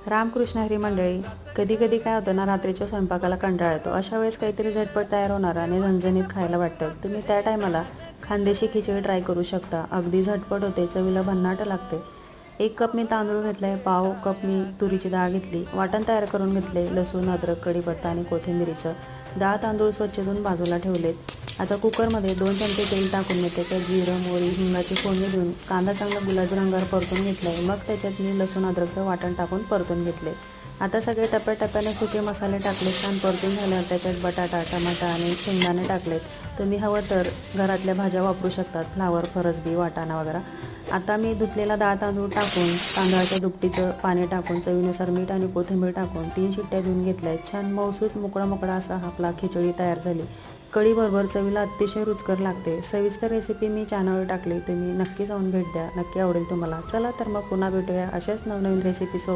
रामकृष्ण हरी मंडळी. कधी कधी काय होतं ना, रात्रीच्या स्वयंपाकाला कंटाळा येतो. अशा वेळेस काहीतरी झटपट तयार होणार आणि झणझणीत खायला वाटतं. तुम्ही त्या टायमाला खानदेशी खिचडी ट्राय करू शकता. अगदी झटपट होते, चवीला भन्नाट लागते. 1 कप मी तांदूळ घेतले, पाव कप मी तुरीची डाळ घेतली. वाटण तयार करून घेतले, लसूण, अद्रक, कढीपत्ता आणि कोथिंबीरीचं. डाळ तांदूळ स्वच्छ धुवून बाजूला ठेवलेत. आता कुकरमध्ये 2 चमचे तेल टाकून मी त्याच्यात जिरं, मोहरी, हिंगाची फोडणी देऊन कांदा चांगला गुलाबी रंगावर परतून घेतला आहे. मग त्याच्यात मी लसूण अद्रकचं वाटण टाकून परतून घेतले. आता सगळे टप्प्याटप्प्याने सुके मसाले टाकले. छान परतून झाल्यावर त्याच्यात बटाटा, टमाटा आणि शेंगदाणे टाकलेत. तुम्ही हवं तर घरातल्या भाज्या वापरू शकतात, फ्लावर, फरसबी, वाटाणा वगैरे. आता मी धुतलेला डाळ तांदूळ टाकून तांदळाच्या दुपटीचं पाणी टाकून चवीनुसार मीठ आणि कोथिंबीर टाकून 3 शिट्ट्या देऊन घेतल्या आहेत. छान मऊसूत मोकळा मोकळा असा आपला खिचडी तयार झाली. कढीबरोबर चवीला अतिशय रुचकर लागते. सविस्तर रेसिपी मी चॅनलवर टाकली, तुम्ही नक्की जाऊन भेट द्या. नक्की आवडेल तुम्हाला. चला तर मग पुन्हा भेटूया अशाच नवनवीन रेसिपीसोबत.